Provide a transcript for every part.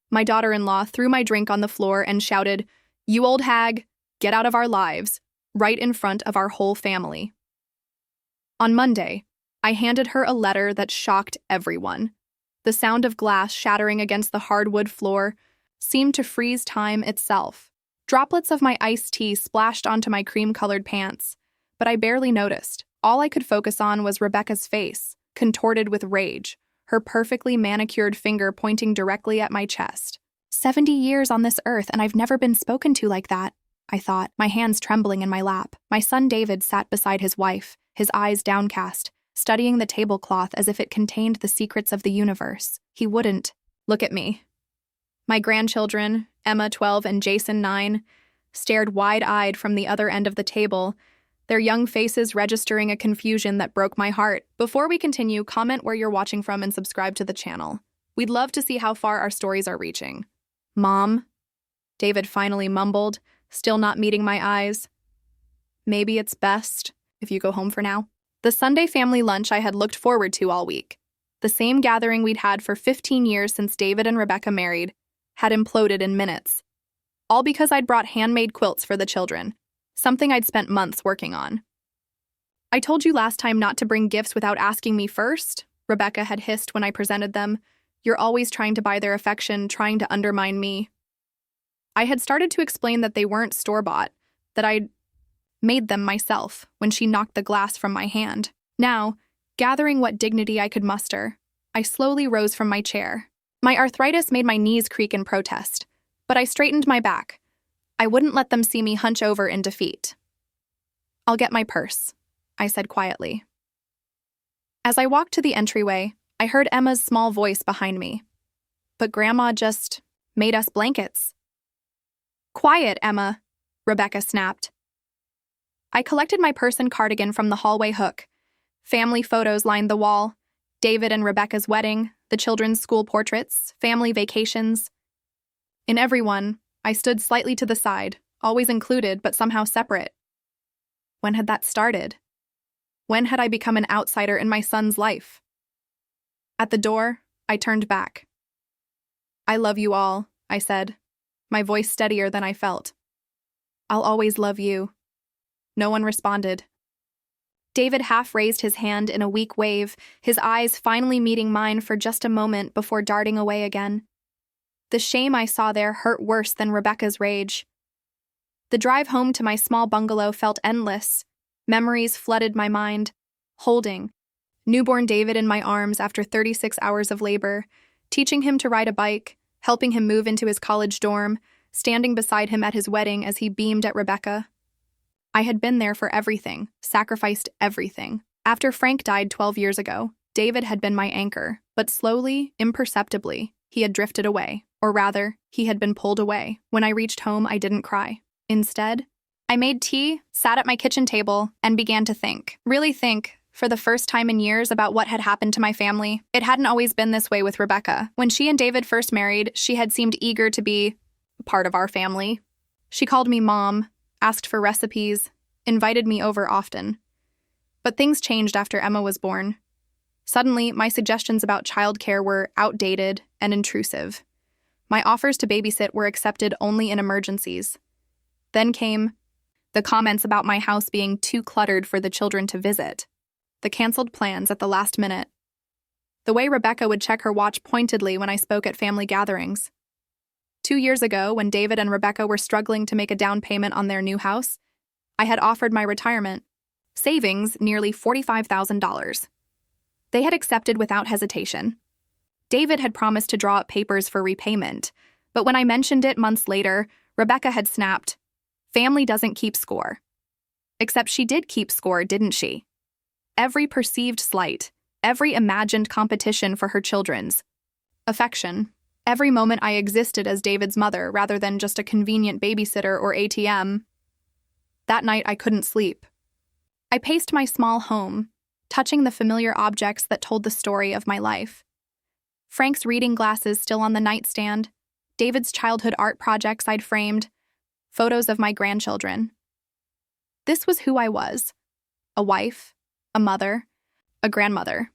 My daughter-in-law threw my drink on the floor and shouted, "You old hag, get out of our lives," right in front of our whole family. On Monday, I handed her a letter that shocked everyone. The sound of glass shattering against the hardwood floor seemed to freeze time itself. Droplets of my iced tea splashed onto my cream-colored pants, but I barely noticed. All I could focus on was Rebecca's face, contorted with rage, her perfectly manicured finger pointing directly at my chest. 70 years on this earth, and I've never been spoken to like that, I thought, my hands trembling in my lap. My son David sat beside his wife, his eyes downcast, studying the tablecloth as if it contained the secrets of the universe. He wouldn't look at me. My grandchildren, Emma, 12, and Jason, 9, stared wide-eyed from the other end of the table, their young faces registering a confusion that broke my heart. Before we continue, comment where you're watching from and subscribe to the channel. We'd love to see how far our stories are reaching. "Mom," David finally mumbled, still not meeting my eyes. "Maybe it's best if you go home for now." The Sunday family lunch I had looked forward to all week, the same gathering we'd had for 15 years since David and Rebecca married, had imploded in minutes. All because I'd brought handmade quilts for the children, something I'd spent months working on. "I told you last time not to bring gifts without asking me first," Rebecca had hissed when I presented them. "You're always trying to buy their affection, trying to undermine me." I had started to explain that they weren't store-bought, that I'd made them myself when she knocked the glass from my hand. Now, gathering what dignity I could muster, I slowly rose from my chair. My arthritis made my knees creak in protest, but I straightened my back. I wouldn't let them see me hunch over in defeat. "I'll get my purse," I said quietly. As I walked to the entryway, I heard Emma's small voice behind me. "But Grandma just made us blankets." "Quiet, Emma," Rebecca snapped. I collected my purse and cardigan from the hallway hook. Family photos lined the wall. David and Rebecca's wedding, the children's school portraits, family vacations. In every one, I stood slightly to the side, always included but somehow separate. When had that started? When had I become an outsider in my son's life? At the door, I turned back. "I love you all," I said, my voice steadier than I felt. "I'll always love you." No one responded. David half raised his hand in a weak wave, his eyes finally meeting mine for just a moment before darting away again. The shame I saw there hurt worse than Rebecca's rage. The drive home to my small bungalow felt endless. Memories flooded my mind. Holding newborn David in my arms after 36 hours of labor, teaching him to ride a bike, helping him move into his college dorm, standing beside him at his wedding as he beamed at Rebecca. I had been there for everything, sacrificed everything. After Frank died 12 years ago, David had been my anchor, but slowly, imperceptibly, he had drifted away. Or rather, he had been pulled away. When I reached home, I didn't cry. Instead, I made tea, sat at my kitchen table, and began to think. Really think, for the first time in years, about what had happened to my family. It hadn't always been this way with Rebecca. When she and David first married, she had seemed eager to be part of our family. She called me Mom, asked for recipes, invited me over often. But things changed after Emma was born. Suddenly, my suggestions about childcare were outdated and intrusive. My offers to babysit were accepted only in emergencies. Then came the comments about my house being too cluttered for the children to visit, the canceled plans at the last minute, the way Rebecca would check her watch pointedly when I spoke at family gatherings. 2 years ago, when David and Rebecca were struggling to make a down payment on their new house, I had offered my retirement, savings nearly $45,000. They had accepted without hesitation. David had promised to draw up papers for repayment, but when I mentioned it months later, Rebecca had snapped, "Family doesn't keep score." Except she did keep score, didn't she? Every perceived slight, every imagined competition for her children's affection, every moment I existed as David's mother rather than just a convenient babysitter or ATM. That night I couldn't sleep. I paced my small home, touching the familiar objects that told the story of my life. Frank's reading glasses still on the nightstand, David's childhood art projects I'd framed, photos of my grandchildren. This was who I was: a wife, a mother, a grandmother.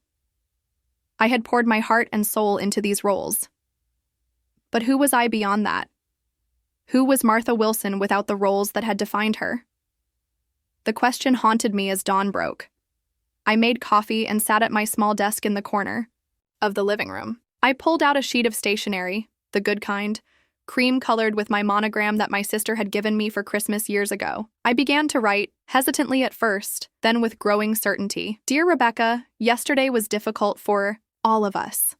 I had poured my heart and soul into these roles. But who was I beyond that? Who was Martha Wilson without the roles that had defined her? The question haunted me as dawn broke. I made coffee and sat at my small desk in the corner of the living room. I pulled out a sheet of stationery, the good kind, cream-colored with my monogram that my sister had given me for Christmas years ago. I began to write, hesitantly at first, then with growing certainty. Dear Rebecca, yesterday was difficult for all of us.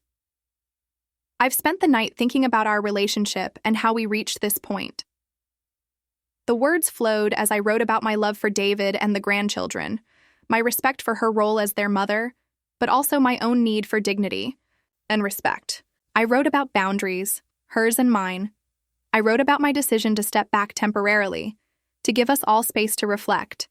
I've spent the night thinking about our relationship and how we reached this point. The words flowed as I wrote about my love for David and the grandchildren, my respect for her role as their mother, but also my own need for dignity and respect. I wrote about boundaries, hers and mine. I wrote about my decision to step back temporarily, to give us all space to reflect.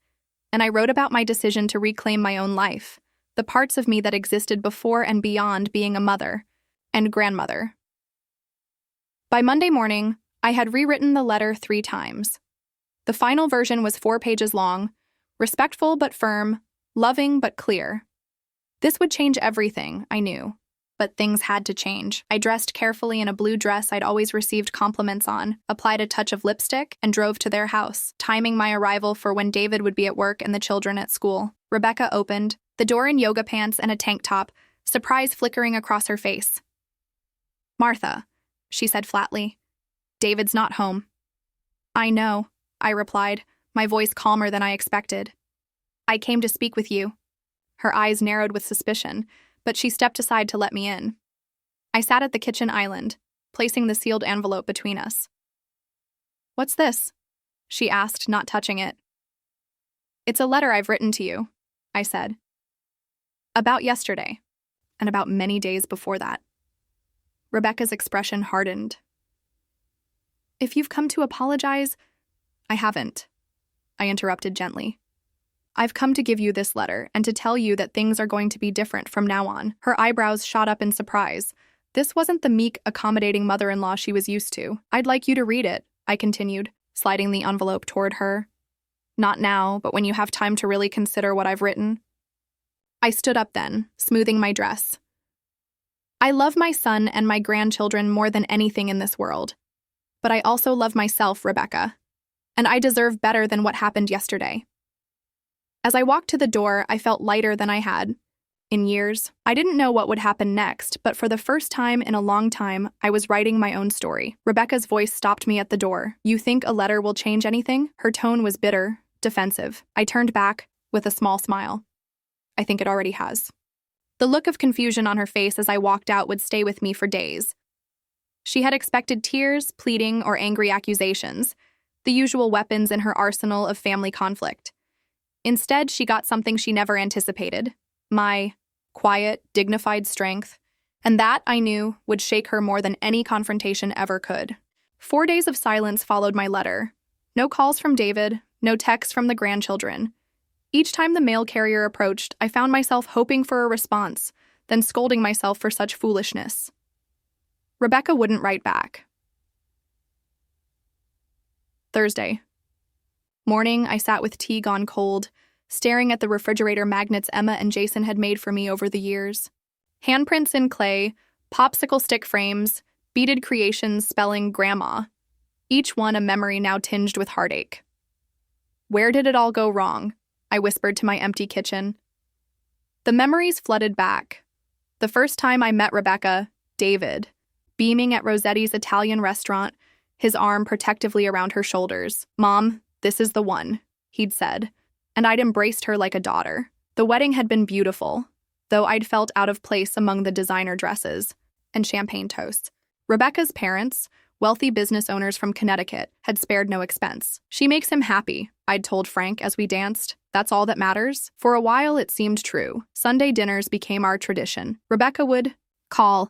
And I wrote about my decision to reclaim my own life, the parts of me that existed before and beyond being a mother and grandmother. By Monday morning, I had rewritten the letter 3 times. The final version was 4 pages long, respectful but firm, loving but clear. This would change everything, I knew. But things had to change. I dressed carefully in a blue dress I'd always received compliments on, applied a touch of lipstick, and drove to their house, timing my arrival for when David would be at work and the children at school. Rebecca opened, the door in yoga pants and a tank top, surprise flickering across her face. Martha, she said flatly. David's not home. I know, I replied, my voice calmer than I expected. I came to speak with you. Her eyes narrowed with suspicion, but she stepped aside to let me in. I sat at the kitchen island, placing the sealed envelope between us. What's this? She asked, not touching it. It's a letter I've written to you, I said. About yesterday, and about many days before that. Rebecca's expression hardened. If you've come to apologize, I haven't, I interrupted gently. I've come to give you this letter and to tell you that things are going to be different from now on. Her eyebrows shot up in surprise. This wasn't the meek, accommodating mother-in-law she was used to. I'd like you to read it, I continued, sliding the envelope toward her. Not now, but when you have time to really consider what I've written. I stood up then, smoothing my dress. I love my son and my grandchildren more than anything in this world. But I also love myself, Rebecca. And I deserve better than what happened yesterday. As I walked to the door, I felt lighter than I had in years. I didn't know what would happen next, but for the first time in a long time, I was writing my own story. Rebecca's voice stopped me at the door. You think a letter will change anything? Her tone was bitter, defensive. I turned back with a small smile. I think it already has. The look of confusion on her face as I walked out would stay with me for days. She had expected tears, pleading, or angry accusations, the usual weapons in her arsenal of family conflict. Instead, she got something she never anticipated, my quiet, dignified strength, and that, I knew, would shake her more than any confrontation ever could. 4 days of silence followed my letter. No calls from David, no texts from the grandchildren. Each time the mail carrier approached, I found myself hoping for a response, then scolding myself for such foolishness. Rebecca wouldn't write back. Thursday. Morning, I sat with tea gone cold, staring at the refrigerator magnets Emma and Jason had made for me over the years. Handprints in clay, popsicle stick frames, beaded creations spelling Grandma, each one a memory now tinged with heartache. Where did it all go wrong? I whispered to my empty kitchen. The memories flooded back. The first time I met Rebecca, David, beaming at Rosetti's Italian restaurant, his arm protectively around her shoulders. Mom, this is the one, he'd said, and I'd embraced her like a daughter. The wedding had been beautiful, though I'd felt out of place among the designer dresses and champagne toasts. Rebecca's parents, wealthy business owners from Connecticut, had spared no expense. She makes him happy, I'd told Frank as we danced. That's all that matters. For a while, it seemed true. Sunday dinners became our tradition. Rebecca would call,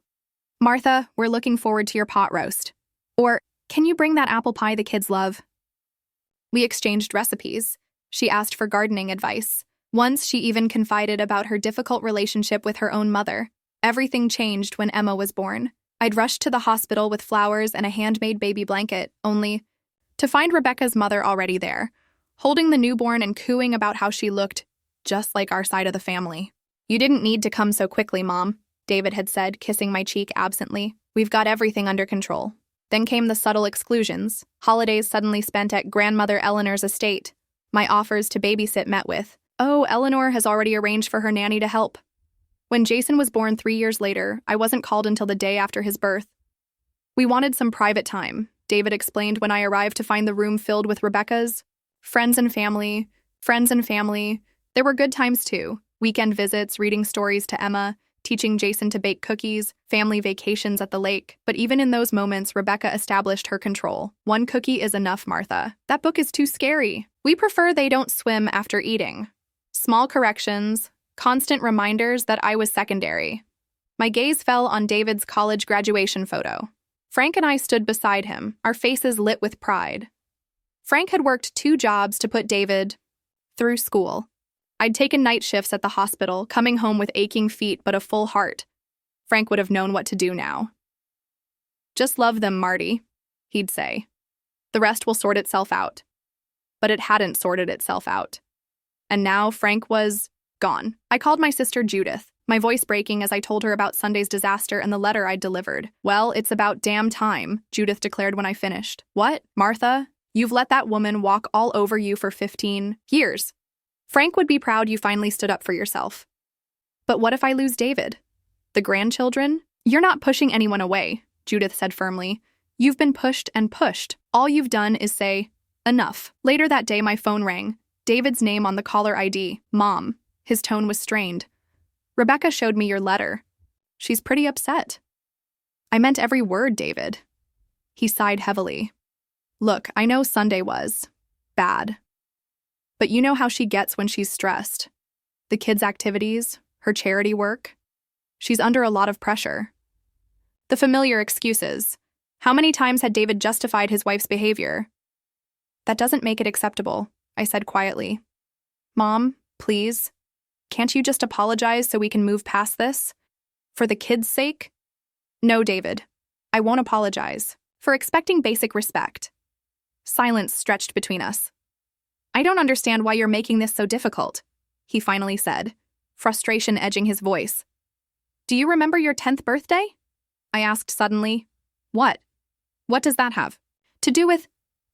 Martha, we're looking forward to your pot roast. Or, can you bring that apple pie the kids love? We exchanged recipes. She asked for gardening advice. Once she even confided about her difficult relationship with her own mother. Everything changed when Emma was born. I'd rushed to the hospital with flowers and a handmade baby blanket, only to find Rebecca's mother already there, holding the newborn and cooing about how she looked just like our side of the family. You didn't need to come so quickly, Mom, David had said, kissing my cheek absently. We've got everything under control. Then came the subtle exclusions, holidays suddenly spent at grandmother Eleanor's estate, my offers to babysit met with, "Oh, Eleanor has already arranged for her nanny to help." When Jason was born 3 years later, I wasn't called until the day after his birth. "We wanted some private time," David explained when I arrived to find the room filled with Rebecca's friends and family. There were good times too. Weekend visits, reading stories to Emma, teaching Jason to bake cookies, family vacations at the lake. But even in those moments, Rebecca established her control. "One cookie is enough, Martha. That book is too scary. We prefer they don't swim after eating." Small corrections, constant reminders that I was secondary. My gaze fell on David's college graduation photo. Frank and I stood beside him, our faces lit with pride. Frank had worked 2 jobs to put David through school. I'd taken night shifts at the hospital, coming home with aching feet but a full heart. Frank would have known what to do now. "Just love them, Marty," he'd say. "The rest will sort itself out." But it hadn't sorted itself out. And now Frank was gone. I called my sister Judith, my voice breaking as I told her about Sunday's disaster and the letter I'd delivered. "Well, it's about damn time," Judith declared when I finished. "What, Martha? You've let that woman walk all over you for 15 years. Frank would be proud you finally stood up for yourself. But what if I lose David? The grandchildren? You're not pushing anyone away," Judith said firmly. "You've been pushed and pushed. All you've done is say, enough." Later that day, my phone rang. David's name on the caller ID. "Mom." His tone was strained. "Rebecca showed me your letter. She's pretty upset." "I meant every word, David." He sighed heavily. "Look, I know Sunday was bad. But you know how she gets when she's stressed. The kids' activities, her charity work. She's under a lot of pressure. The familiar excuses. How many times had David justified his wife's behavior? That doesn't make it acceptable," I said quietly. "Mom, please, can't you just apologize so we can move past this? For the kids' sake?" "No, David, I won't apologize. For expecting basic respect." Silence stretched between us. "I don't understand why you're making this so difficult," he finally said, frustration edging his voice. "Do you remember your 10th birthday?" I asked suddenly. "What? What does that have to do with?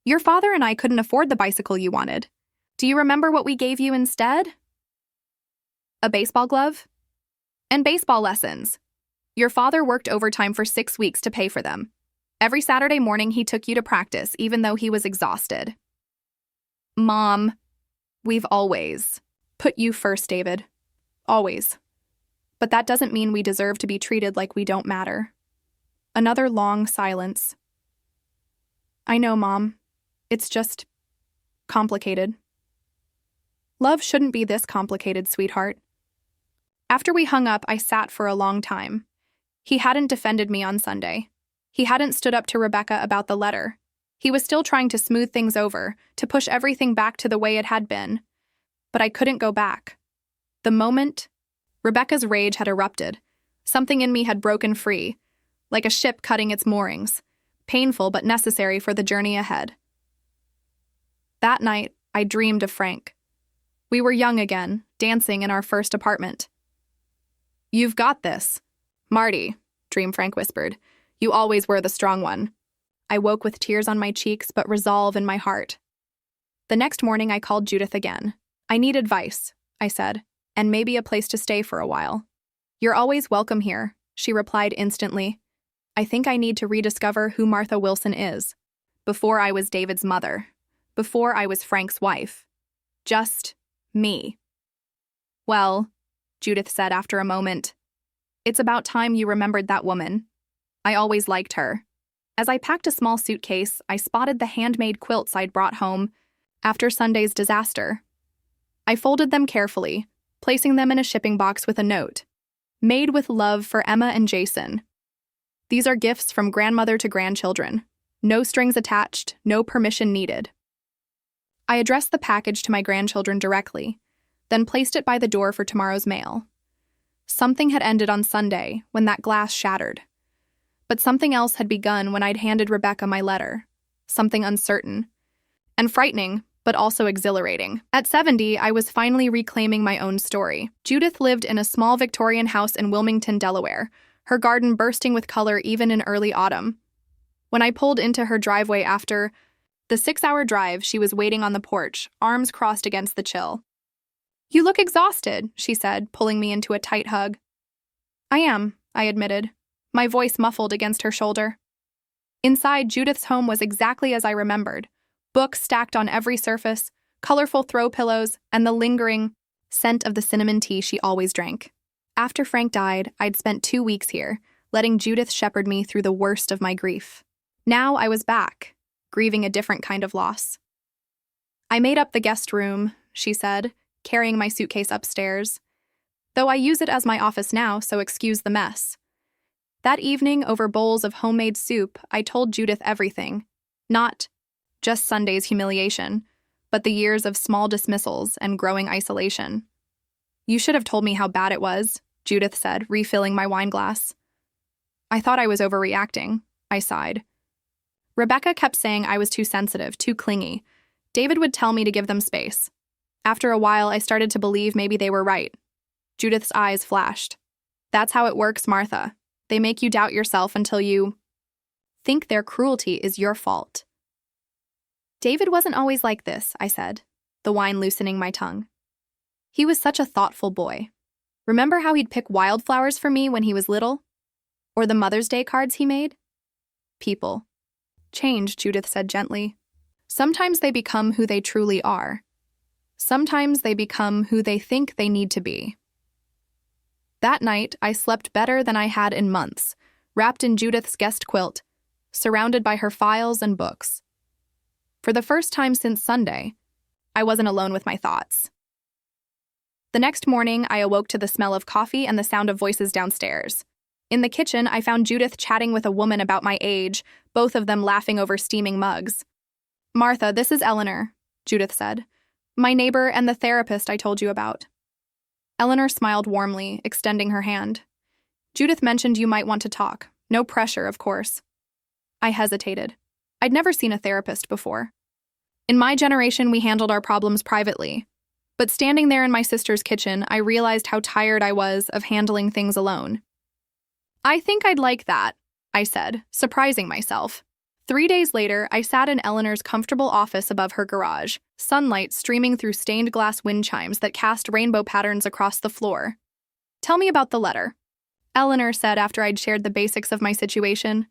Your father and I couldn't afford the bicycle you wanted. Do you remember what we gave you instead? A baseball glove? And baseball lessons. Your father worked overtime for 6 weeks to pay for them. Every Saturday morning he took you to practice, even though he was exhausted." "Mom, we've always put you first, David. Always. But that doesn't mean we deserve to be treated like we don't matter." Another long silence. "I know, Mom. It's just complicated." "Love shouldn't be this complicated, sweetheart." After we hung up, I sat for a long time. He hadn't defended me on Sunday. He hadn't stood up to Rebecca about the letter. He was still trying to smooth things over, to push everything back to the way it had been. But I couldn't go back. The moment Rebecca's rage had erupted, something in me had broken free, like a ship cutting its moorings, painful but necessary for the journey ahead. That night, I dreamed of Frank. We were young again, dancing in our first apartment. "You've got this, Marty," Dream Frank whispered. "You always were the strong one." I woke with tears on my cheeks but resolve in my heart. The next morning, I called Judith again. "I need advice," I said, "and maybe a place to stay for a while." "You're always welcome here," she replied instantly. "I think I need to rediscover who Martha Wilson is. Before I was David's mother. Before I was Frank's wife. Just me." "Well," Judith said after a moment, "it's about time you remembered that woman. I always liked her." As I packed a small suitcase, I spotted the handmade quilts I'd brought home after Sunday's disaster. I folded them carefully, placing them in a shipping box with a note. "Made with love for Emma and Jason. These are gifts from grandmother to grandchildren. No strings attached, no permission needed." I addressed the package to my grandchildren directly, then placed it by the door for tomorrow's mail. Something had ended on Sunday when that glass shattered. But something else had begun when I'd handed Rebecca my letter. Something uncertain. And frightening, but also exhilarating. At 70, I was finally reclaiming my own story. Judith lived in a small Victorian house in Wilmington, Delaware, her garden bursting with color even in early autumn. When I pulled into her driveway after the 6-hour drive, she was waiting on the porch, arms crossed against the chill. "You look exhausted," she said, pulling me into a tight hug. "I am," I admitted, my voice muffled against her shoulder. Inside, Judith's home was exactly as I remembered. Books stacked on every surface, colorful throw pillows, and the lingering scent of the cinnamon tea she always drank. After Frank died, I'd spent 2 weeks here, letting Judith shepherd me through the worst of my grief. Now I was back, grieving a different kind of loss. "I made up the guest room," she said, carrying my suitcase upstairs. "Though I use it as my office now, so excuse the mess." That evening, over bowls of homemade soup, I told Judith everything. Not just Sunday's humiliation, but the years of small dismissals and growing isolation. "You should have told me how bad it was," Judith said, refilling my wine glass. "I thought I was overreacting," I sighed. Rebecca kept saying I was too sensitive, too clingy. David would tell me to give them space. After a while, I started to believe maybe they were right. Judith's eyes flashed. "That's how it works, Martha. They make you doubt yourself until you think their cruelty is your fault." "David wasn't always like this," I said, the wine loosening my tongue. "He was such a thoughtful boy. Remember how he'd pick wildflowers for me when he was little? Or the Mother's Day cards he made?" "People change," Judith said gently. "Sometimes they become who they truly are. Sometimes they become who they think they need to be." That night, I slept better than I had in months, wrapped in Judith's guest quilt, surrounded by her files and books. For the first time since Sunday, I wasn't alone with my thoughts. The next morning, I awoke to the smell of coffee and the sound of voices downstairs. In the kitchen, I found Judith chatting with a woman about my age, both of them laughing over steaming mugs. "Martha, this is Eleanor," Judith said. "My neighbor and the therapist I told you about." Eleanor smiled warmly, extending her hand. "Judith mentioned you might want to talk. No pressure, of course." I hesitated. I'd never seen a therapist before. In my generation, we handled our problems privately. But standing there in my sister's kitchen, I realized how tired I was of handling things alone. "I think I'd like that," I said, surprising myself. 3 days later, I sat in Eleanor's comfortable office above her garage, sunlight streaming through stained glass wind chimes that cast rainbow patterns across the floor. "Tell me about the letter," Eleanor said after I'd shared the basics of my situation.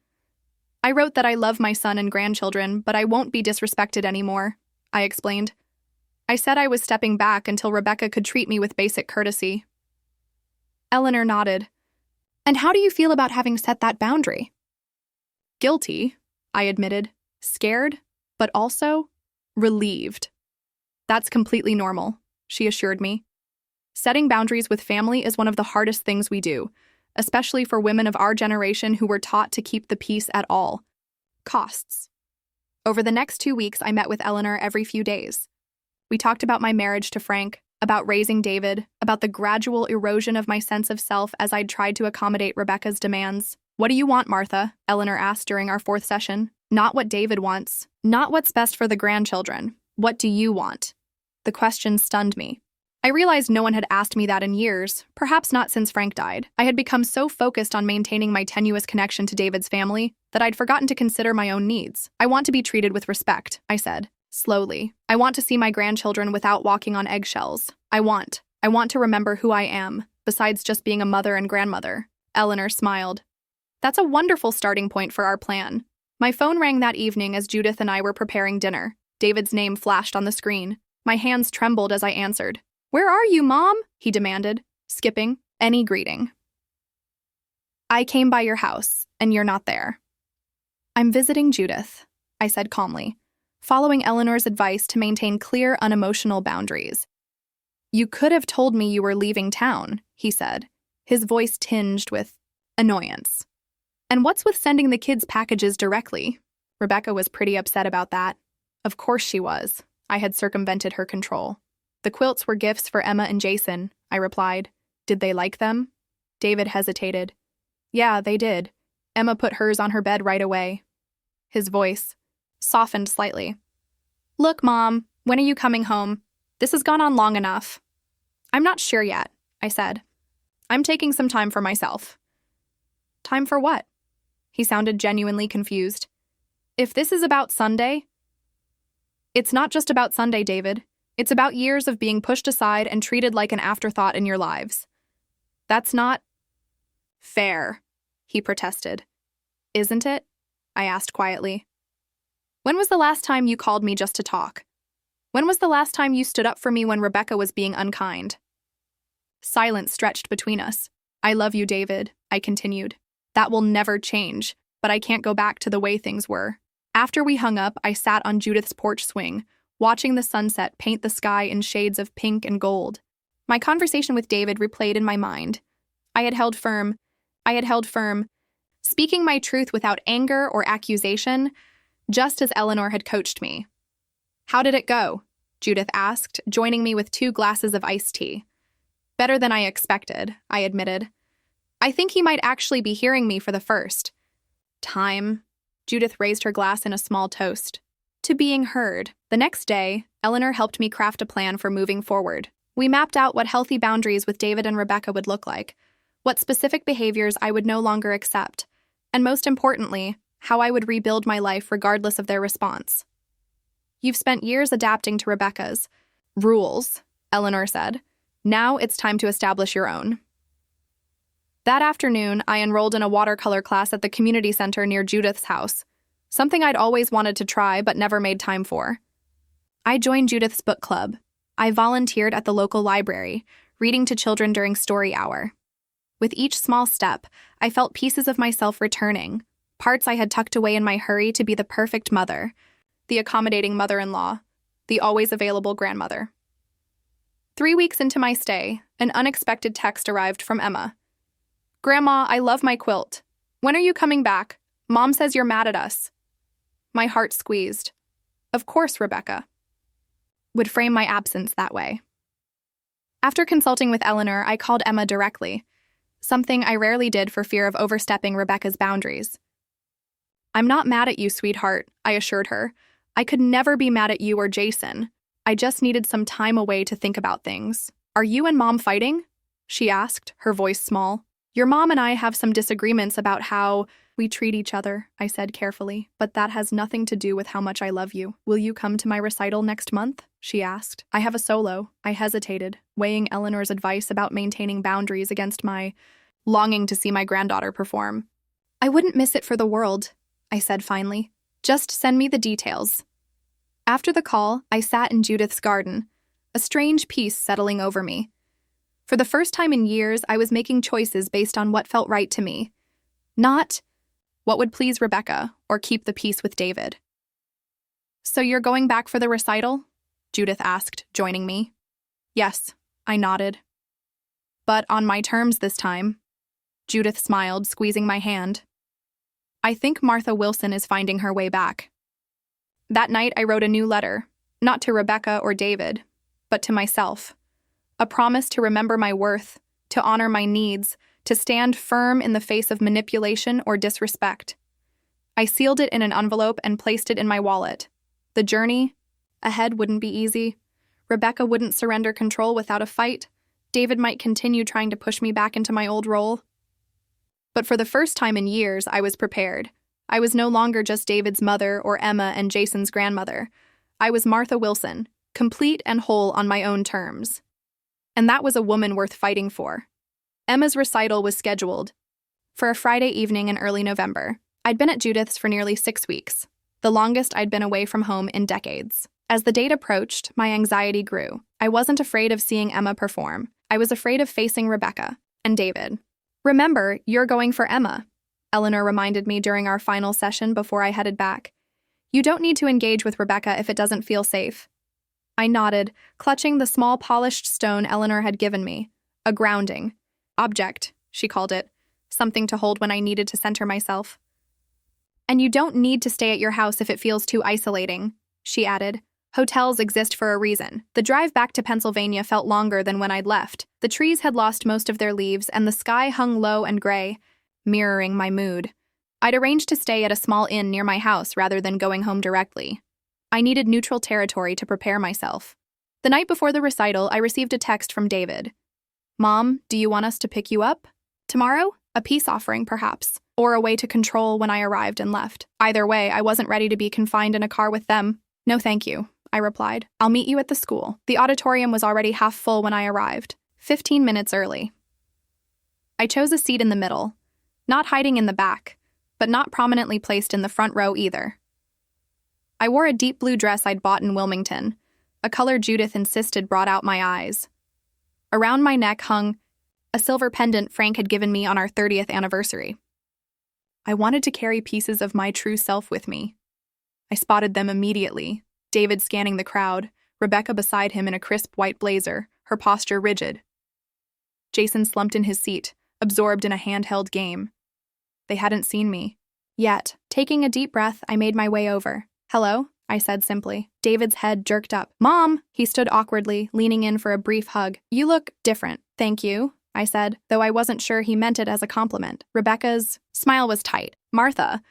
"I wrote that I love my son and grandchildren, but I won't be disrespected anymore," I explained. I said I was stepping back until Rebecca could treat me with basic courtesy. Eleanor nodded. "And how do you feel about having set that boundary?" "Guilty," I admitted, "scared, but also relieved." "That's completely normal," she assured me. "Setting boundaries with family is one of the hardest things we do, especially for women of our generation who were taught to keep the peace at all costs." Over the next 2 weeks, I met with Eleanor every few days. We talked about my marriage to Frank, about raising David, about the gradual erosion of my sense of self as I'd tried to accommodate Rebecca's demands. "What do you want, Martha?" Eleanor asked during our 4th session. "Not what David wants. Not what's best for the grandchildren. What do you want?" The question stunned me. I realized no one had asked me that in years, perhaps not since Frank died. I had become so focused on maintaining my tenuous connection to David's family that I'd forgotten to consider my own needs. "I want to be treated with respect," I said, slowly. "I want to see my grandchildren without walking on eggshells. I want to remember who I am, besides just being a mother and grandmother." Eleanor smiled. "That's a wonderful starting point for our plan." My phone rang that evening as Judith and I were preparing dinner. David's name flashed on the screen. My hands trembled as I answered. "Where are you, Mom?" he demanded, skipping any greeting. "I came by your house, and you're not there." "I'm visiting Judith," I said calmly, following Eleanor's advice to maintain clear, unemotional boundaries. "You could have told me you were leaving town," he said, his voice tinged with annoyance. "And what's with sending the kids packages directly?" Rebecca was pretty upset about that. Of course she was. I had circumvented her control. "The quilts were gifts for Emma and Jason," I replied. "Did they like them?" David hesitated. "Yeah, they did. Emma put hers on her bed right away." His voice softened slightly. "Look, Mom, when are you coming home? This has gone on long enough." "I'm not sure yet," I said. "I'm taking some time for myself." "Time for what?" He sounded genuinely confused. If this is about Sunday, it's not just about Sunday, David. It's about years of being pushed aside and treated like an afterthought in your lives. That's not fair, he protested. Isn't it? I asked quietly. When was the last time you called me just to talk? When was the last time you stood up for me when Rebecca was being unkind? Silence stretched between us. I love you, David, I continued. That will never change, but I can't go back to the way things were. After we hung up, I sat on Judith's porch swing, watching the sunset paint the sky in shades of pink and gold. My conversation with David replayed in my mind. I had held firm, speaking my truth without anger or accusation, just as Eleanor had coached me. How did it go? Judith asked, joining me with 2 glasses of iced tea. Better than I expected, I admitted. I think he might actually be hearing me for the first time. Judith raised her glass in a small toast. To being heard. The next day, Eleanor helped me craft a plan for moving forward. We mapped out what healthy boundaries with David and Rebecca would look like, what specific behaviors I would no longer accept, and most importantly, how I would rebuild my life regardless of their response. You've spent years adapting to Rebecca's rules, Eleanor said. Now it's time to establish your own. That afternoon, I enrolled in a watercolor class at the community center near Judith's house, something I'd always wanted to try but never made time for. I joined Judith's book club. I volunteered at the local library, reading to children during story hour. With each small step, I felt pieces of myself returning, parts I had tucked away in my hurry to be the perfect mother, the accommodating mother-in-law, the always available grandmother. 3 weeks into my stay, an unexpected text arrived from Emma. Grandma, I love my quilt. When are you coming back? Mom says you're mad at us. My heart squeezed. Of course, Rebecca would frame my absence that way. After consulting with Eleanor, I called Emma directly, something I rarely did for fear of overstepping Rebecca's boundaries. I'm not mad at you, sweetheart, I assured her. I could never be mad at you or Jason. I just needed some time away to think about things. Are you and Mom fighting? She asked, her voice small. Your mom and I have some disagreements about how we treat each other, I said carefully, but that has nothing to do with how much I love you. Will you come to my recital next month? She asked. I have a solo. I hesitated, weighing Eleanor's advice about maintaining boundaries against my longing to see my granddaughter perform. I wouldn't miss it for the world, I said finally. Just send me the details. After the call, I sat in Judith's garden, a strange peace settling over me. For the first time in years, I was making choices based on what felt right to me, not what would please Rebecca or keep the peace with David. So you're going back for the recital? Judith asked, joining me. Yes, I nodded. But on my terms this time. Judith smiled, squeezing my hand. I think Martha Wilson is finding her way back. That night, I wrote a new letter, not to Rebecca or David, but to myself. A promise to remember my worth, to honor my needs, to stand firm in the face of manipulation or disrespect. I sealed it in an envelope and placed it in my wallet. The journey ahead wouldn't be easy. Rebecca wouldn't surrender control without a fight. David might continue trying to push me back into my old role. But for the first time in years, I was prepared. I was no longer just David's mother or Emma and Jason's grandmother. I was Martha Wilson, complete and whole on my own terms. And that was a woman worth fighting for. Emma's recital was scheduled for a Friday evening in early November. I'd been at Judith's for nearly 6 weeks, the longest I'd been away from home in decades. As the date approached, my anxiety grew. I wasn't afraid of seeing Emma perform. I was afraid of facing Rebecca and David. Remember, you're going for Emma, Eleanor reminded me during our final session before I headed back. You don't need to engage with Rebecca if it doesn't feel safe. I nodded, clutching the small polished stone Eleanor had given me. A grounding object, she called it, something to hold when I needed to center myself. And you don't need to stay at your house if it feels too isolating, she added. Hotels exist for a reason. The drive back to Pennsylvania felt longer than when I'd left. The trees had lost most of their leaves, and the sky hung low and gray, mirroring my mood. I'd arranged to stay at a small inn near my house rather than going home directly. I needed neutral territory to prepare myself. The night before the recital, I received a text from David. Mom, do you want us to pick you up tomorrow? A peace offering, perhaps, or a way to control when I arrived and left. Either way, I wasn't ready to be confined in a car with them. No, thank you, I replied. I'll meet you at the school. The auditorium was already half full when I arrived, 15 minutes early. I chose a seat in the middle, not hiding in the back, but not prominently placed in the front row either. I wore a deep blue dress I'd bought in Wilmington, a color Judith insisted brought out my eyes. Around my neck hung a silver pendant Frank had given me on our 30th anniversary. I wanted to carry pieces of my true self with me. I spotted them immediately, David scanning the crowd, Rebecca beside him in a crisp white blazer, her posture rigid. Jason slumped in his seat, absorbed in a handheld game. They hadn't seen me. Yet, taking a deep breath, I made my way over. Hello, I said simply. David's head jerked up. Mom! He stood awkwardly, leaning in for a brief hug. You look different. Thank you, I said, though I wasn't sure he meant it as a compliment. Rebecca's smile was tight. Martha,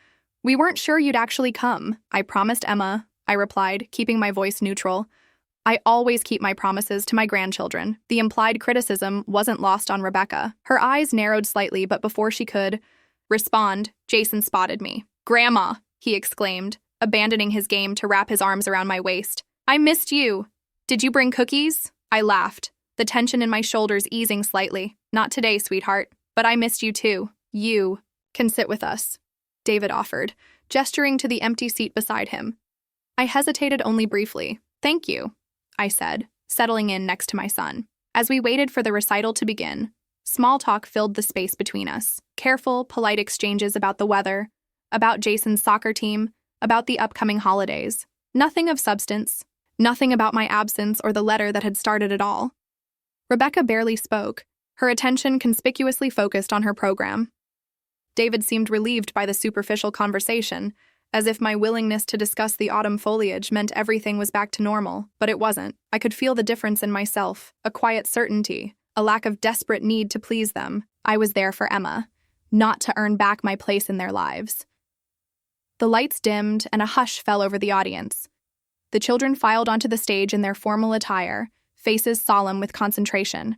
we weren't sure you'd actually come. I promised Emma, I replied, keeping my voice neutral. I always keep my promises to my grandchildren. The implied criticism wasn't lost on Rebecca. Her eyes narrowed slightly, but before she could respond, Jason spotted me. Grandma, he exclaimed, abandoning his game to wrap his arms around my waist. I missed you. Did you bring cookies? I laughed, the tension in my shoulders easing slightly. Not today, sweetheart, but I missed you too. You can sit with us, David offered, gesturing to the empty seat beside him. I hesitated only briefly. Thank you, I said, settling in next to my son. As we waited for the recital to begin, small talk filled the space between us. Careful, polite exchanges about the weather, about Jason's soccer team, about the upcoming holidays. Nothing of substance, nothing about my absence or the letter that had started it all. Rebecca barely spoke, her attention conspicuously focused on her program. David seemed relieved by the superficial conversation, as if my willingness to discuss the autumn foliage meant everything was back to normal, but it wasn't. I could feel the difference in myself, a quiet certainty, a lack of desperate need to please them. I was there for Emma, not to earn back my place in their lives. The lights dimmed and a hush fell over the audience. The children filed onto the stage in their formal attire, faces solemn with concentration.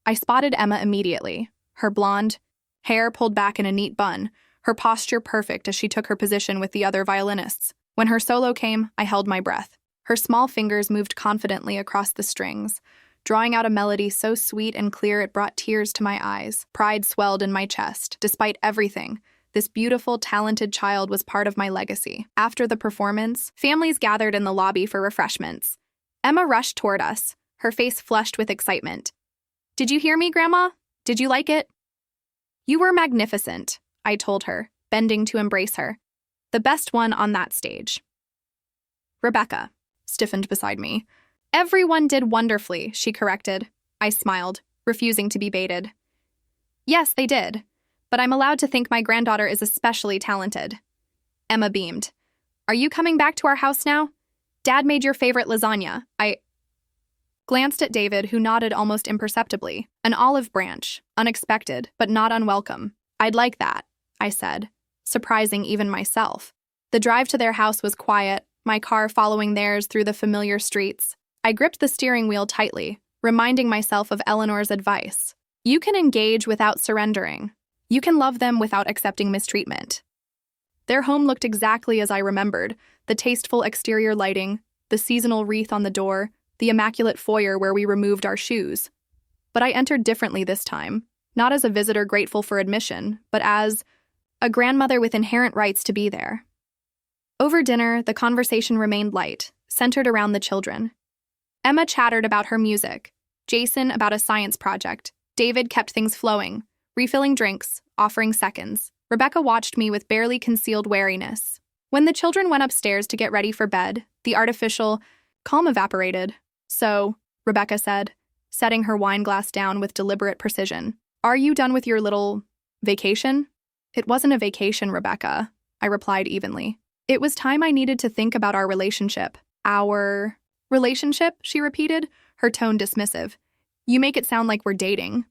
I spotted Emma immediately, her blonde hair pulled back in a neat bun, her posture perfect as she took her position with the other violinists. When her solo came, I held my breath. Her small fingers moved confidently across the strings, drawing out a melody so sweet and clear it brought tears to my eyes. Pride swelled in my chest. Despite everything, this beautiful, talented child was part of my legacy. After the performance, families gathered in the lobby for refreshments. Emma rushed toward us, her face flushed with excitement. Did you hear me, Grandma? Did you like it? You were magnificent, I told her, bending to embrace her. The best one on that stage. Rebecca stiffened beside me. Everyone did wonderfully, she corrected. I smiled, refusing to be baited. Yes, they did, but I'm allowed to think my granddaughter is especially talented. Emma beamed. Are you coming back to our house now? Dad made your favorite lasagna. I glanced at David, who nodded almost imperceptibly. An olive branch, unexpected, but not unwelcome. I'd like that, I said, surprising even myself. The drive to their house was quiet, my car following theirs through the familiar streets. I gripped the steering wheel tightly, reminding myself of Eleanor's advice. You can engage without surrendering. You can love them without accepting mistreatment. Their home looked exactly as I remembered, the tasteful exterior lighting, the seasonal wreath on the door, the immaculate foyer where we removed our shoes. But I entered differently this time, not as a visitor grateful for admission, but as a grandmother with inherent rights to be there. Over dinner, the conversation remained light, centered around the children. Emma chattered about her music, Jason about a science project. David kept things flowing, refilling drinks, offering seconds. Rebecca watched me with barely concealed wariness. When the children went upstairs to get ready for bed, the artificial calm evaporated. So, Rebecca said, setting her wine glass down with deliberate precision, are you done with your little vacation? It wasn't a vacation, Rebecca, I replied evenly. It was time I needed to think about our relationship. Our relationship, she repeated, her tone dismissive. You make it sound like we're dating.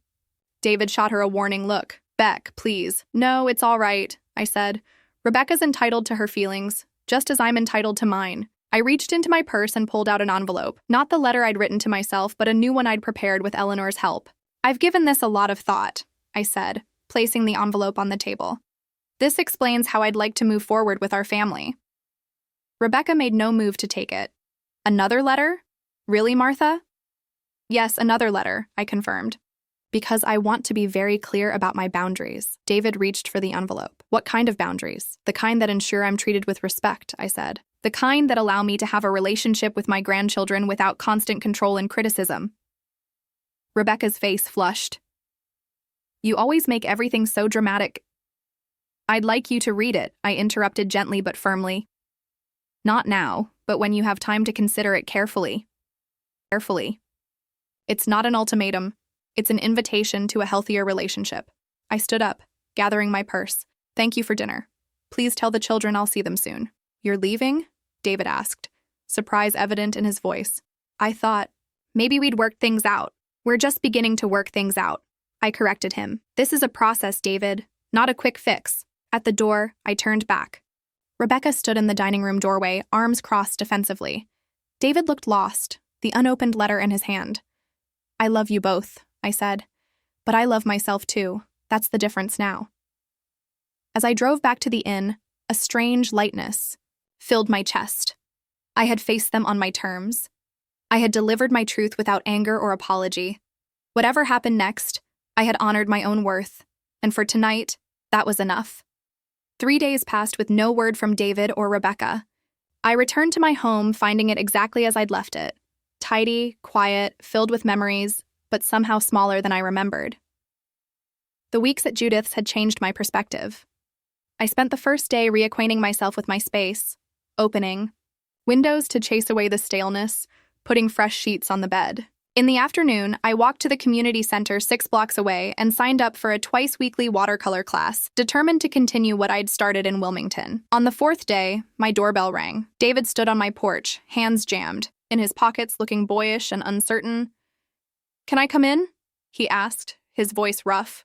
David shot her a warning look. Beck, please. No, it's all right, I said. Rebecca's entitled to her feelings, just as I'm entitled to mine. I reached into my purse and pulled out an envelope. Not the letter I'd written to myself, but a new one I'd prepared with Eleanor's help. I've given this a lot of thought, I said, placing the envelope on the table. This explains how I'd like to move forward with our family. Rebecca made no move to take it. Another letter? Really, Martha? Yes, another letter, I confirmed. Because I want to be very clear about my boundaries. David reached for the envelope. What kind of boundaries? The kind that ensure I'm treated with respect, I said. The kind that allow me to have a relationship with my grandchildren without constant control and criticism. Rebecca's face flushed. You always make everything so dramatic. I'd like you to read it, I interrupted gently but firmly. Not now, but when you have time to consider it carefully. Carefully. It's not an ultimatum. It's an invitation to a healthier relationship. I stood up, gathering my purse. Thank you for dinner. Please tell the children I'll see them soon. You're leaving? David asked, surprise evident in his voice. I thought, maybe we'd work things out. We're just beginning to work things out. I corrected him. This is a process, David, not a quick fix. At the door, I turned back. Rebecca stood in the dining room doorway, arms crossed defensively. David looked lost, the unopened letter in his hand. I love you both, I said. But I love myself too. That's the difference now. As I drove back to the inn, a strange lightness filled my chest. I had faced them on my terms. I had delivered my truth without anger or apology. Whatever happened next, I had honored my own worth, and for tonight, that was enough. 3 days passed with no word from David or Rebecca. I returned to my home, finding it exactly as I'd left it. Tidy, quiet, filled with memories, but somehow smaller than I remembered. The weeks at Judith's had changed my perspective. I spent the first day reacquainting myself with my space, opening windows to chase away the staleness, putting fresh sheets on the bed. In the afternoon, I walked to the community center 6 blocks away and signed up for a twice-weekly watercolor class, determined to continue what I'd started in Wilmington. On the 4th day, my doorbell rang. David stood on my porch, hands jammed, in his pockets looking boyish and uncertain. Can I come in? He asked, his voice rough.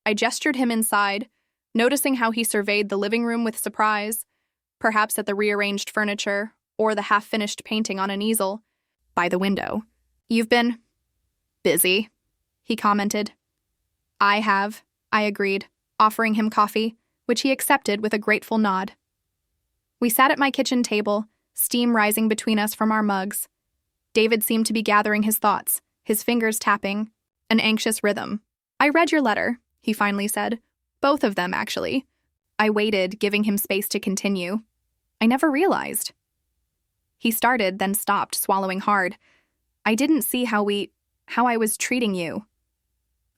I gestured him inside, noticing how he surveyed the living room with surprise, perhaps at the rearranged furniture or the half-finished painting on an easel by the window. You've been busy, he commented. I have, I agreed, offering him coffee, which he accepted with a grateful nod. We sat at my kitchen table, steam rising between us from our mugs. David seemed to be gathering his thoughts, his fingers tapping, an anxious rhythm. I read your letter, he finally said. Both of them, actually. I waited, giving him space to continue. I never realized. He started, then stopped, swallowing hard. I didn't see how I was treating you.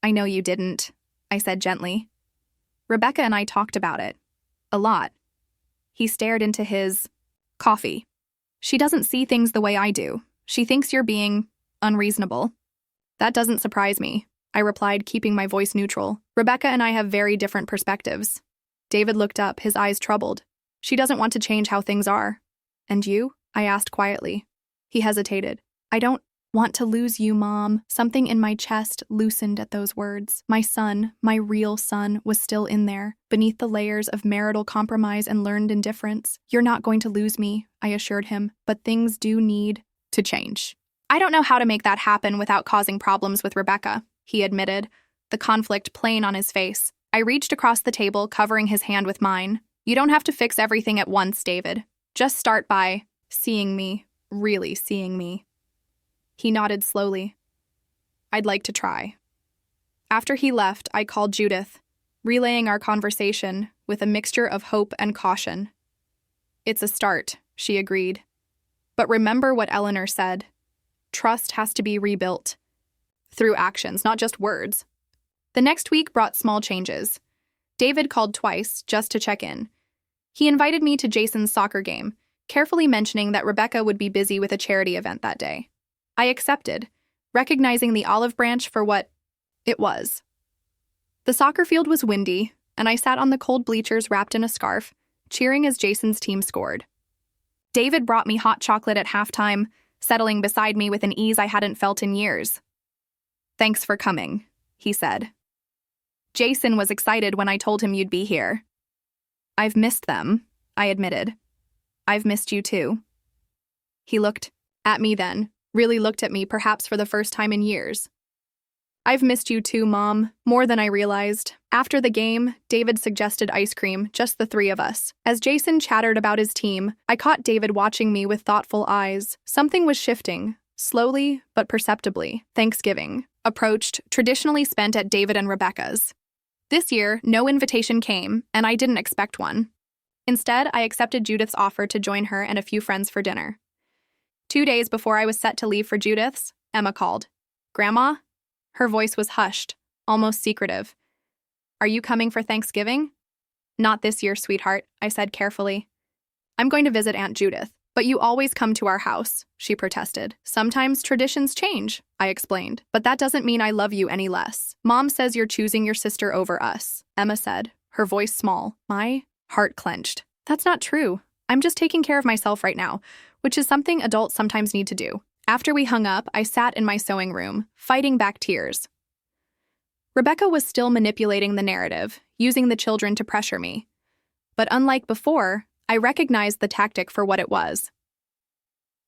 I know you didn't, I said gently. Rebecca and I talked about it. A lot. He stared into his coffee. She doesn't see things the way I do. She thinks you're being unreasonable. That doesn't surprise me, I replied, keeping my voice neutral. Rebecca and I have very different perspectives. David looked up, his eyes troubled. She doesn't want to change how things are. And you? I asked quietly. He hesitated. I don't want to lose you, Mom. Something in my chest loosened at those words. My son, my real son, was still in there, beneath the layers of marital compromise and learned indifference. You're not going to lose me, I assured him, but things do need to change. I don't know how to make that happen without causing problems with Rebecca, he admitted, the conflict plain on his face. I reached across the table, covering his hand with mine. You don't have to fix everything at once, David. Just start by seeing me, really seeing me. He nodded slowly. I'd like to try. After he left, I called Judith, relaying our conversation with a mixture of hope and caution. It's a start, she agreed. But remember what Eleanor said. Trust has to be rebuilt. Through actions, not just words. The next week brought small changes. David called twice, just to check in. He invited me to Jason's soccer game, carefully mentioning that Rebecca would be busy with a charity event that day. I accepted, recognizing the olive branch for what it was. The soccer field was windy, and I sat on the cold bleachers wrapped in a scarf, cheering as Jason's team scored. David brought me hot chocolate at halftime, settling beside me with an ease I hadn't felt in years. Thanks for coming, he said. Jason was excited when I told him you'd be here. I've missed them, I admitted. I've missed you too. He looked at me then, really looked at me perhaps for the first time in years. I've missed you too, Mom, more than I realized. After the game, David suggested ice cream, just the three of us. As Jason chattered about his team, I caught David watching me with thoughtful eyes. Something was shifting, slowly but perceptibly. Thanksgiving approached, traditionally spent at David and Rebecca's. This year, no invitation came, and I didn't expect one. Instead, I accepted Judith's offer to join her and a few friends for dinner. 2 days before I was set to leave for Judith's, Emma called. "Grandma?" Her voice was hushed, almost secretive. "Are you coming for Thanksgiving?" "Not this year, sweetheart," I said carefully. "I'm going to visit Aunt Judith." "But you always come to our house," she protested. "Sometimes traditions change," I explained. "But that doesn't mean I love you any less." "Mom says you're choosing your sister over us," Emma said, her voice small. My heart clenched. "That's not true. I'm just taking care of myself right now, which is something adults sometimes need to do." After we hung up, I sat in my sewing room, fighting back tears. Rebecca was still manipulating the narrative, using the children to pressure me. But unlike before, I recognized the tactic for what it was.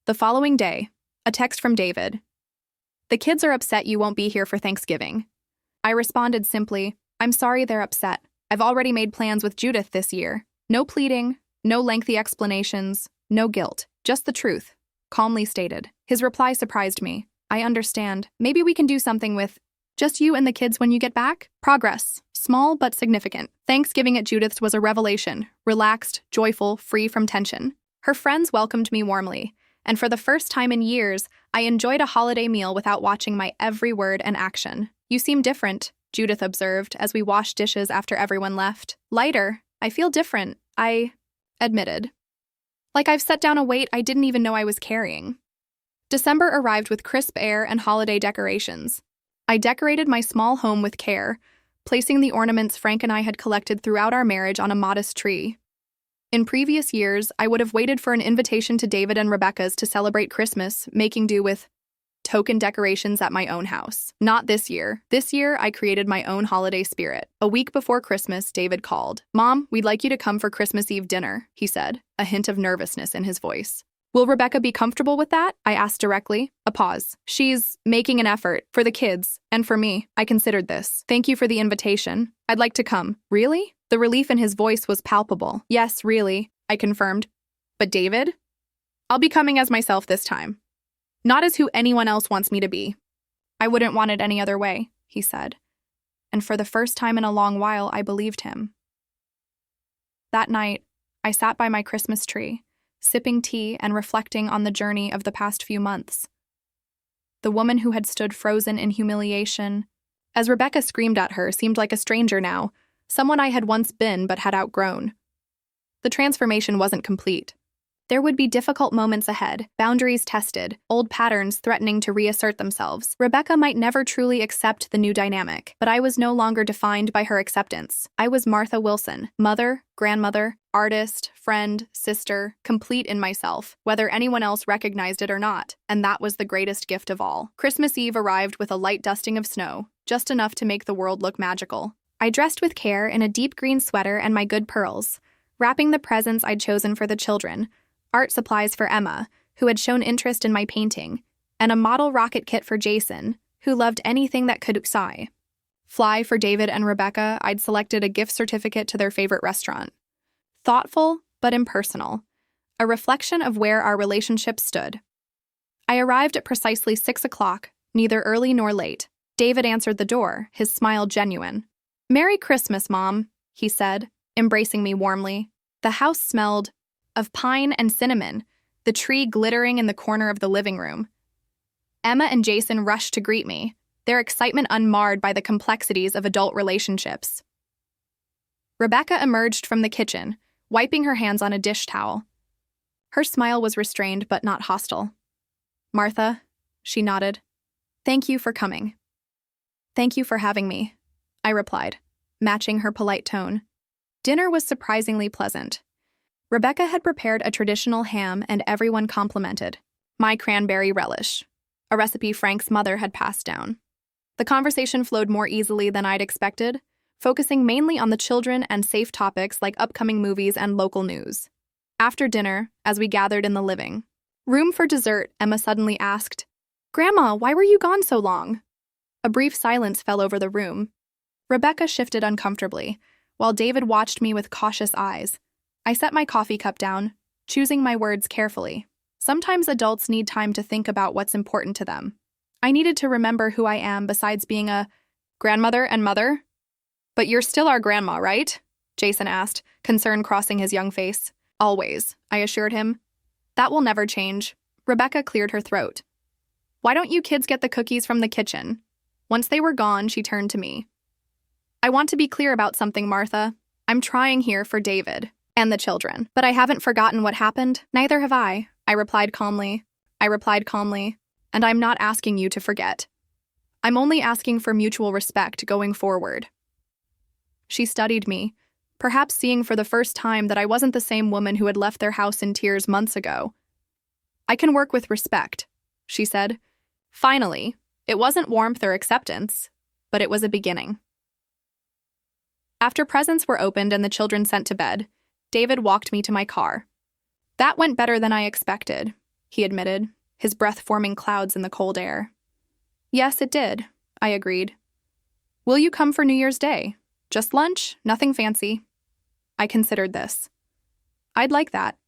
The following day, a text from David. "The kids are upset you won't be here for Thanksgiving." I responded simply, "I'm sorry they're upset. I've already made plans with Judith this year. No pleading, no lengthy explanations, no guilt, just the truth," calmly stated. His reply surprised me. "I understand. Maybe we can do something with just you and the kids when you get back?" Progress. Small but significant. Thanksgiving at Judith's was a revelation, relaxed, joyful, free from tension. Her friends welcomed me warmly, and for the first time in years, I enjoyed a holiday meal without watching my every word and action. "You seem different," Judith observed as we washed dishes after everyone left. "Lighter. I feel different," I admitted. "Like I've set down a weight I didn't even know I was carrying." December arrived with crisp air and holiday decorations. I decorated my small home with care, placing the ornaments Frank and I had collected throughout our marriage on a modest tree. In previous years, I would have waited for an invitation to David and Rebecca's to celebrate Christmas, making do with token decorations at my own house. Not this year. This year, I created my own holiday spirit. A week before Christmas, David called. "Mom, we'd like you to come for Christmas Eve dinner," he said, a hint of nervousness in his voice. "Will Rebecca be comfortable with that?" I asked directly. A pause. "She's making an effort. For the kids. And for me. I considered this. Thank you for the invitation. I'd like to come." "Really?" The relief in his voice was palpable. "Yes, really," I confirmed. "But David?" "I'll be coming as myself this time. Not as who anyone else wants me to be." "I wouldn't want it any other way," he said. And for the first time in a long while, I believed him. That night, I sat by my Christmas tree, sipping tea and reflecting on the journey of the past few months. The woman who had stood frozen in humiliation, as Rebecca screamed at her, seemed like a stranger now, someone I had once been but had outgrown. The transformation wasn't complete. There would be difficult moments ahead, boundaries tested, old patterns threatening to reassert themselves. Rebecca might never truly accept the new dynamic, but I was no longer defined by her acceptance. I was Martha Wilson, mother, grandmother, artist, friend, sister, complete in myself, whether anyone else recognized it or not, and that was the greatest gift of all. Christmas Eve arrived with a light dusting of snow, just enough to make the world look magical. I dressed with care in a deep green sweater and my good pearls, wrapping the presents I'd chosen for the children, art supplies for Emma, who had shown interest in my painting, and a model rocket kit for Jason, who loved anything that could fly for David and Rebecca. I'd selected a gift certificate to their favorite restaurant. Thoughtful, but impersonal, a reflection of where our relationship stood. I arrived at precisely 6 o'clock, neither early nor late. David answered the door, his smile genuine. "Merry Christmas, Mom," he said, embracing me warmly. The house smelled of pine and cinnamon, the tree glittering in the corner of the living room. Emma and Jason rushed to greet me, their excitement unmarred by the complexities of adult relationships. Rebecca emerged from the kitchen, wiping her hands on a dish towel. Her smile was restrained but not hostile. "Martha," she nodded. "Thank you for coming." "Thank you for having me," I replied, matching her polite tone. Dinner was surprisingly pleasant. Rebecca had prepared a traditional ham and everyone complimented. My cranberry relish, a recipe Frank's mother had passed down. The conversation flowed more easily than I'd expected, focusing mainly on the children and safe topics like upcoming movies and local news. After dinner, as we gathered in the living room for dessert, Emma suddenly asked, "Grandma, why were you gone so long?" A brief silence fell over the room. Rebecca shifted uncomfortably, while David watched me with cautious eyes. I set my coffee cup down, choosing my words carefully. Sometimes adults need time to think about what's important to them. I needed to remember who I am besides being a grandmother and mother. "But you're still our grandma, right?" Jason asked, concern crossing his young face. "Always," I assured him. "That will never change." Rebecca cleared her throat. "Why don't you kids get the cookies from the kitchen?" Once they were gone, she turned to me. "I want to be clear about something, Martha. I'm trying here for David and the children, but I haven't forgotten what happened. Neither have I replied calmly. And I'm not asking you to forget. I'm only asking for mutual respect going forward." She studied me, perhaps seeing for the first time that I wasn't the same woman who had left their house in tears months ago. "I can work with respect," she said. Finally, it wasn't warmth or acceptance, but it was a beginning. After presents were opened and the children sent to bed, David walked me to my car. "That went better than I expected," he admitted, his breath forming clouds in the cold air. "Yes, it did," I agreed. "Will you come for New Year's Day? Just lunch, nothing fancy." I considered this. "I'd like that.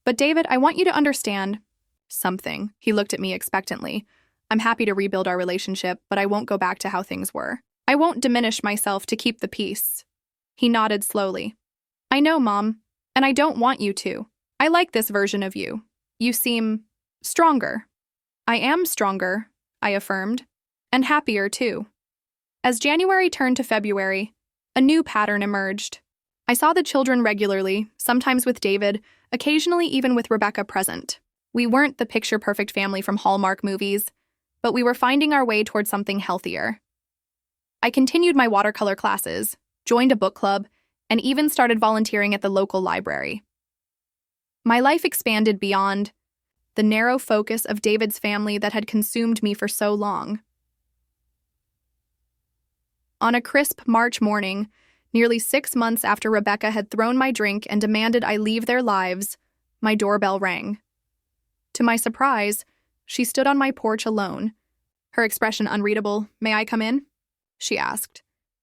But David, I want you to understand something." He looked at me expectantly. "I'm happy to rebuild our relationship, but I won't go back to how things were. I won't diminish myself to keep the peace." He nodded slowly. "I know, Mom, and I don't want you to. I like this version of you. You seem stronger." "I am stronger," I affirmed, "and happier too." As January turned to February, a new pattern emerged. I saw the children regularly, sometimes with David, occasionally even with Rebecca present. We weren't the picture-perfect family from Hallmark movies, but we were finding our way toward something healthier. I continued my watercolor classes, joined a book club, and even started volunteering at the local library. My life expanded beyond the narrow focus of David's family that had consumed me for so long. On a crisp March morning, nearly 6 months after Rebecca had thrown my drink and demanded I leave their lives, my doorbell rang. To my surprise, she stood on my porch alone, her expression unreadable. "May I come in?" she asked.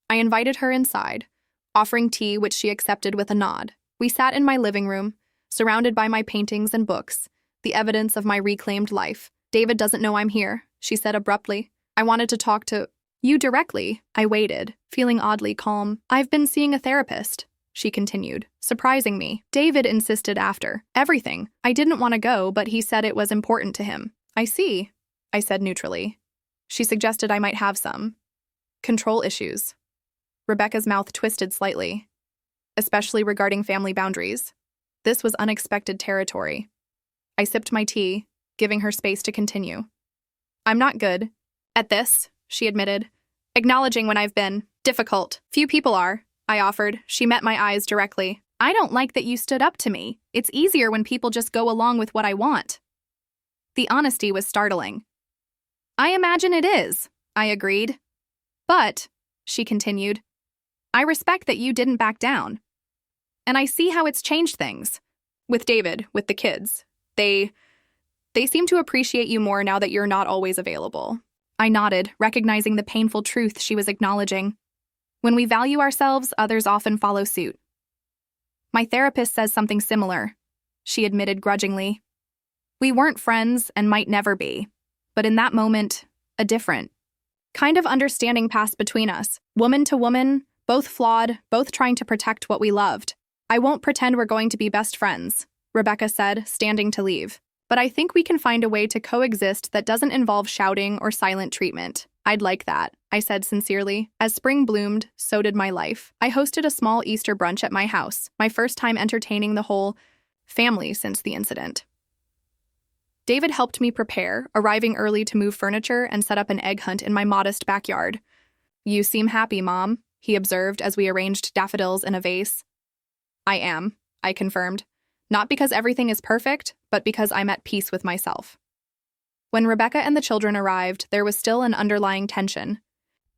I invited her inside, offering tea, which she accepted with a nod. We sat in my living room, surrounded by my paintings and books, the evidence of my reclaimed life. "David doesn't know I'm here," she said abruptly. "I wanted to talk to you directly." I waited, feeling oddly calm. "I've been seeing a therapist," she continued, surprising me. "David insisted after everything. I didn't want to go, but he said it was important to him." "I see," I said neutrally. She suggested I might have some control issues. Rebecca's mouth twisted slightly, especially regarding family boundaries. This was unexpected territory. I sipped my tea, giving her space to continue. "I'm not good at this," she admitted, acknowledging when I've been difficult. "Few people are," I offered. She met my eyes directly. "I don't like that you stood up to me. It's easier when people just go along with what I want." The honesty was startling. "I imagine it is," I agreed. "But," she continued, "I respect that you didn't back down. And I see how it's changed things. With David, with the kids. They seem to appreciate you more now that you're not always available." I nodded, recognizing the painful truth she was acknowledging. When we value ourselves, others often follow suit. "My therapist says something similar," she admitted grudgingly. We weren't friends and might never be, but in that moment, a different kind of understanding passed between us, woman to woman, both flawed, both trying to protect what we loved. "I won't pretend we're going to be best friends," Rebecca said, standing to leave. "But I think we can find a way to coexist that doesn't involve shouting or silent treatment." "I'd like that," I said sincerely. As spring bloomed, so did my life. I hosted a small Easter brunch at my house, my first time entertaining the whole family since the incident. David helped me prepare, arriving early to move furniture and set up an egg hunt in my modest backyard. "You seem happy, Mom," he observed as we arranged daffodils in a vase. "I am," I confirmed. "Not because everything is perfect, but because I'm at peace with myself." When Rebecca and the children arrived, there was still an underlying tension,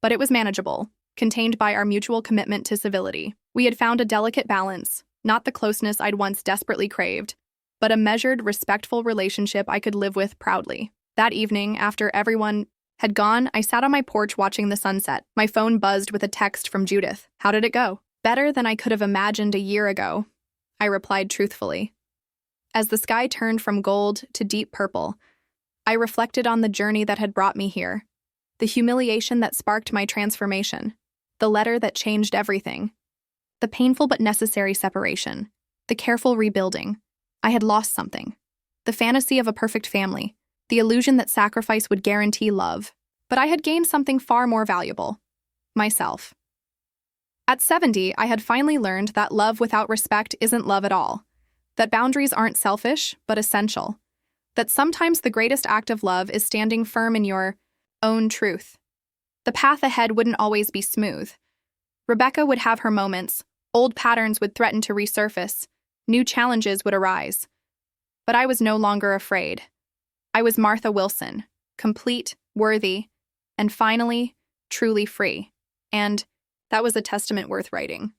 but it was manageable, contained by our mutual commitment to civility. We had found a delicate balance, not the closeness I'd once desperately craved, but a measured, respectful relationship I could live with proudly. That evening, after everyone had gone, I sat on my porch watching the sunset. My phone buzzed with a text from Judith. How did it go? Better than I could have imagined a year ago, I replied truthfully. As the sky turned from gold to deep purple, I reflected on the journey that had brought me here, the humiliation that sparked my transformation, the letter that changed everything, the painful but necessary separation, the careful rebuilding. I had lost something, the fantasy of a perfect family, the illusion that sacrifice would guarantee love. But I had gained something far more valuable: myself. At 70, I had finally learned that love without respect isn't love at all, that boundaries aren't selfish, but essential, that sometimes the greatest act of love is standing firm in your own truth. The path ahead wouldn't always be smooth. Rebecca would have her moments, old patterns would threaten to resurface, new challenges would arise. But I was no longer afraid. I was Martha Wilson, complete, worthy, and finally, truly free. And that was a testament worth writing.